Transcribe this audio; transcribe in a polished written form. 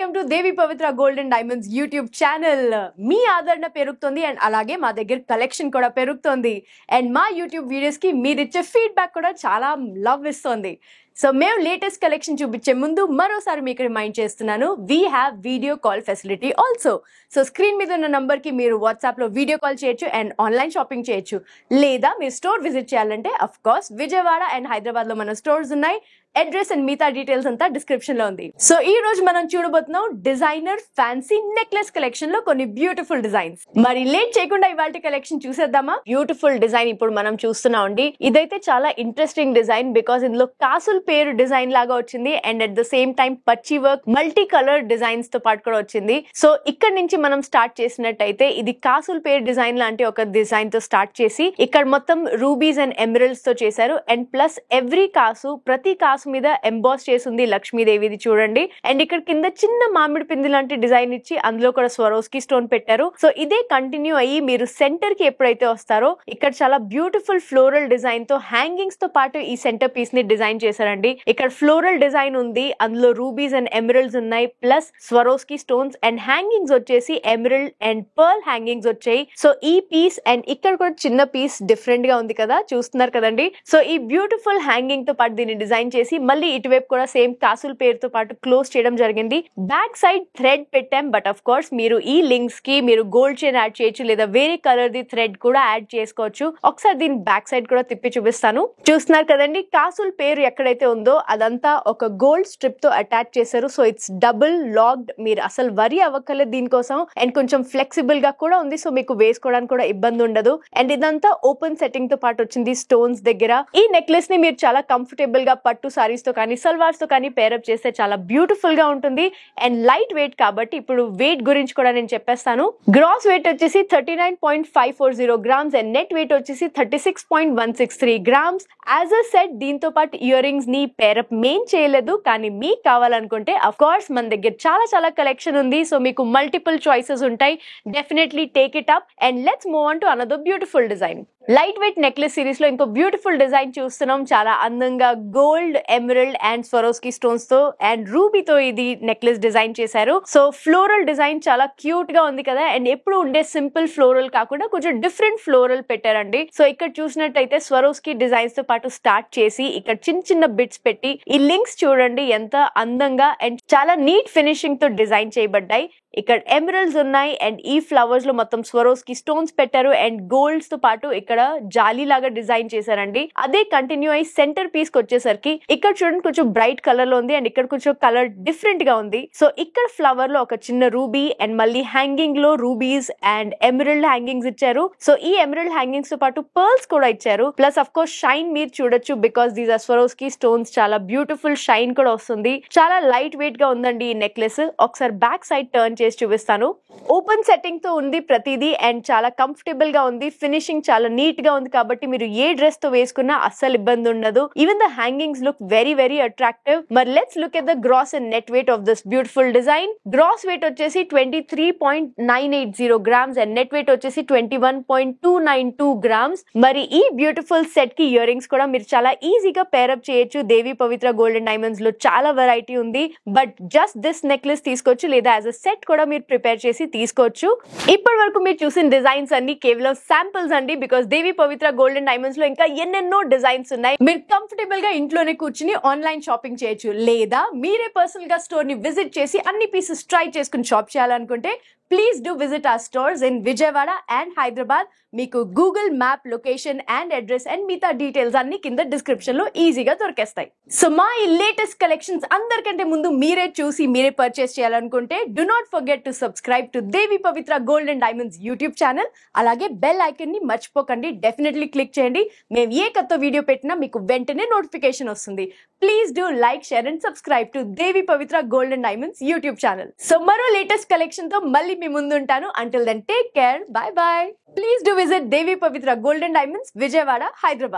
Welcome to Devi Pavitra gold and diamonds YouTube channel. మీ ఆదరణ పెరుగుతుంది అండ్ అలాగే మా దగ్గర కలెక్షన్ కూడా పెరుగుతుంది అండ్ మా యూట్యూబ్ వీడియోస్ కి మీరు ఇచ్చే ఫీడ్బ్యాక్ కూడా చాలా లవ్ ఇస్తుంది. సో మేము లేటెస్ట్ కలెక్షన్ చూపించే ముందు మరోసారి మీకు రిమైండ్ చేస్తున్నాను, we have video call facility also. So screen మీద ఉన్న నంబర్ కి మీరు వాట్సాప్ లో వీడియో కాల్ చేయొచ్చు అండ్ ఆన్లైన్ షాపింగ్ చేయొచ్చు. లేదా మీరు స్టోర్ విజిట్ చేయాలంటే of course Vijayawada and Hyderabad లో మన స్టోర్స్ ఉన్నాయి. అడ్రస్ అండ్ మిగతా డీటెయిల్స్ అంతా డిస్క్రిప్షన్ లో ఉంది. సో ఈ రోజు మనం చూడబోతున్నాం డిజైనర్ ఫ్యాన్సీ నెక్లెస్ కలెక్షన్ లో కొన్ని బ్యూటిఫుల్ డిజైన్స్. మరి లేట్ చేయకుండా ఇవాళ కలెక్షన్ చూసేద్దామా? బ్యూటిఫుల్ డిజైన్ ఇప్పుడు మనం చూస్తున్నాం అండి. ఇదైతే చాలా ఇంట్రెస్టింగ్ డిజైన్ బికాస్ ఇందులో కాసుల పేరు డిజైన్ లాగా వచ్చింది and at the same time పచ్చి వర్క్ మల్టీ కలర్ డిజైన్స్ తో పాటు కూడా వచ్చింది. సో ఇక్కడ నుంచి మనం స్టార్ట్ చేసినట్టయితే ఇది కాసుల పేరు డిజైన్ లాంటి ఒక డిజైన్ తో స్టార్ట్ చేసి ఇక్కడ మొత్తం రూబీస్ అండ్ ఎమరల్డ్స్ తో చేశారు అండ్ ప్లస్ ఎవ్రీ కాసు ప్రతి కాసు మీద ఎంబాస్ చేసింది లక్ష్మీదేవిది చూడండి. అండ్ ఇక్కడ కింద చిన్న మామిడి పిండి లాంటి డిజైన్ ఇచ్చి అందులో కూడా స్వరోస్కి స్టోన్ పెట్టారు. సో ఇదే కంటిన్యూ అయ్యి మీరు సెంటర్ కి ఎప్పుడైతే వస్తారో ఇక్కడ చాలా బ్యూటిఫుల్ ఫ్లోరల్ డిజైన్ తో హ్యాంగింగ్స్ తో పాటు ఈ సెంటర్ పీస్ ని డిజైన్ చేశారండి. ఇక్కడ ఫ్లోరల్ డిజైన్ ఉంది, అందులో రూబీస్ అండ్ ఎమరల్డ్స్ ఉన్నాయి, plus Swarovski stones and hangings వచ్చేసి ఎమరల్డ్ అండ్ పర్ల్ హ్యాంగింగ్స్ వచ్చాయి. సో ఈ పీస్ అండ్ ఇక్కడ కూడా చిన్న పీస్ డిఫరెంట్ గా ఉంది కదా, చూస్తున్నారు కదండి. సో ఈ బ్యూటిఫుల్ హ్యాంగింగ్ తో పాటు దీన్ని డిజైన్ చేసి మళ్ళీ ఇటువైపు కూడా సేమ్ కాసుల పేరుతో పాటు క్లోజ్ చేయడం జరిగింది. బ్యాక్ సైడ్ థ్రెడ్ పెట్టాం, బట్ ఆఫ్ కోర్స్ మీరు ఈ లింక్స్ కి మీరు గోల్డ్ చైన్ యాడ్ చేయొచ్చు లేదా వేరే కలర్ ది థ్రెడ్ కూడా యాడ్ చేసుకోవచ్చు. ఒకసారి దీని బ్యాక్ సైడ్ కూడా తిప్పి చూపిస్తాను. చూస్తున్నారు కదండి, కాసుల పేరు ఎక్కడైతే ఉందో అదంతా ఒక గోల్డ్ స్ట్రిప్ తో అటాచ్ చేశారు. సో ఇట్స్ డబుల్ లాక్డ్, మీరు అసలు వరి అవ్వక్కర్లేదు దీనికోసం. అండ్ కొంచెం ఫ్లెక్సిబుల్ గా కూడా ఉంది, సో మీకు వేసుకోవడానికి కూడా ఇబ్బంది ఉండదు. అండ్ ఇదంతా ఓపెన్ సెట్టింగ్ తో పాటు వచ్చింది స్టోన్స్ దగ్గర. ఈ నెక్లెస్ ని మీరు చాలా కంఫర్టబుల్ గా పట్టు సారీస్ తో కానీ సల్వార్స్ తో కానీ పేరప్ చేస్తే చాలా బ్యూటిఫుల్ గా ఉంటుంది అండ్ లైట్ వెయిట్ కాబట్టి ఇప్పుడు వెయిట్ గురించి కూడా నేను చెప్పేస్తాను. గ్రాస్ వెయిట్ వచ్చేసి 39.540 గ్రామ్స్ అండ్ నెట్ వెయిట్ వచ్చేసి 36.163 గ్రామ్స్. యాజ్ అ సెట్ దీంతో పాటు ఇయర్ రింగ్స్ ని పేరప్ మెయిన్ చేయలేదు, కానీ మీకు కావాలనుకుంటే అఫ్ కోర్స్ మన దగ్గర చాలా కలెక్షన్ ఉంది. సో మీకు మల్టిపుల్ చాయిసెస్ ఉంటాయి, definitely take it up and let's move on to another beautiful design. Light weight necklace series లో ఇంకో బ్యూటిఫుల్ డిజైన్ చూస్తున్నాం. చాలా అందంగా gold, emerald and Swarovski stones తో అండ్ రూబీతో ఇది నెక్లెస్ డిజైన్ చేశారు. సో ఫ్లోరల్ డిజైన్ చాలా క్యూట్ గా ఉంది కదా, అండ్ ఎప్పుడు ఉండే సింపుల్ ఫ్లోరల్ కాకుండా కొంచెం డిఫరెంట్ ఫ్లోరల్ పెట్టారండి. సో ఇక్కడ చూసినట్టయితే స్వరోస్కి డిజైన్స్ తో పాటు స్టార్ట్ చేసి ఇక్కడ చిన్న బిట్స్ పెట్టి ఈ లింక్స్ చూడండి ఎంత అందంగా అండ్ చాలా నీట్ ఫినిషింగ్ తో డిజైన్ చేయబడ్డాయి. ఇక్కడ ఎమరల్డ్స్ ఉన్నాయి అండ్ ఈ ఫ్లవర్స్ లో మొత్తం స్వరోస్కి స్టోన్స్ పెట్టారు అండ్ గోల్డ్స్ తో పాటు ఇక్కడ జాలీ లాగా డిజైన్ చేశారండి. అదే కంటిన్యూ అయ్యి సెంటర్ పీస్ కి వచ్చేసరికి ఇక్కడ చూడండి కొంచెం బ్రైట్ కలర్ లో ఉంది అండ్ ఇక్కడ కొంచెం కలర్ డిఫరెంట్ గా ఉంది. సో ఇక్కడ ఫ్లవర్ లో ఒక చిన్న రూబీ అండ్ మళ్ళీ హ్యాంగింగ్ లో రూబీస్ అండ్ ఎమరల్డ్ హ్యాంగింగ్స్ ఇచ్చారు. సో ఈ ఎమరల్డ్ హ్యాంగింగ్స్ తో పాటు పర్ల్స్ కూడా ఇచ్చారు. ప్లస్ అఫ్ కోర్స్ షైన్ మీరు చూడొచ్చు because these are Swarovski stones. చాలా బ్యూటిఫుల్ షైన్ కూడా వస్తుంది. చాలా లైట్ వెయిట్ గా ఉందండి ఈ నెక్లెస్. ఒకసారి బ్యాక్ సైడ్ టర్న్ చేసి చూపిస్తాను. ఓపెన్ సెట్టింగ్ తో ఉంది ప్రతిదీ అండ్ చాలా కంఫర్టబుల్ గా ఉంది. ఫినిషింగ్ చాలా నీట్ గా ఉంది కాబట్టి మీరు ఏ డ్రెస్ తో వేసుకున్నా అస్సలు ఇబ్బంది ఉండదు. Even the hangings look very attractive. మరి let's look at the gross and net weight of this beautiful design. Gross weight వచ్చేసి 23.980 గ్రామ్స్ అండ్ నెట్ వెయిట్ వచ్చేసి 21.292 గ్రామ్స్. మరి ఈ బ్యూటిఫుల్ సెట్ కి ఇయర్ రింగ్స్ కూడా మీరు చాలా ఈజీగా పేరప్ చేయొచ్చు. దేవి పవిత్ర గోల్డ్ అండ్ డైమండ్స్ లో చాలా వెరైటీ ఉంది, బట్ జస్ట్ దిస్ నెక్లెస్ తీసుకోవచ్చు లేదా యాజ్ అ సెట్ కూడా మీరు ప్రిపేర్ చేసి తీసుకోవచ్చు. ఇప్పటి వరకు మీరు చూసిన డిజైన్స్ అన్ని కేవలం శాంపిల్స్ అండి, because Devi Pavitra gold and diamonds లో ఇంకా ఎన్నెన్నో డిజైన్స్ ఉన్నాయి. మీరు కంఫర్టబుల్ గా ఇంట్లోనే కూర్చుని ఆన్లైన్ షాపింగ్ చేయొచ్చు లేదా మీరే పర్సనల్ గా స్టోర్ ని విజిట్ చేసి అన్ని పీసెస్ ట్రై చేసుకుని షాప్ చేయాలనుకుంటే please do visit our stores in Vijayawada and Hyderabad. మీకు Google map location and address and మిగతా డీటెయిల్స్ అన్ని కింద డిస్క్రిప్షన్ లో ఈజీగా దొరికేస్తాయి. సో మా ఈ లేటెస్ట్ కలెక్షన్స్ అందరికంటే ముందు మీరే చూసి మీరే పర్చేస్ చేయాలనుకుంటే do not forget to subscribe to Devi Pavitra gold and diamonds YouTube channel. అలాగే బెల్ ఐకన్ ని మర్చిపోకండి, డెఫినెట్లీ క్లిక్ చేయండి. మేము ఏ కొత్త వీడియో పెట్టినా మీకు వెంటనే నోటిఫికేషన్ వస్తుంది. Please do like, share and subscribe to Devi Pavitra gold and diamonds YouTube channel. So మరో లేటెస్ట్ కలెక్షన్ తో మళ్ళీ మీ ముందు ఉంటాను. Until then, take care. Bye bye. Please do visit Devi Pavitra Gold and Diamonds, Vijayawada, Hyderabad.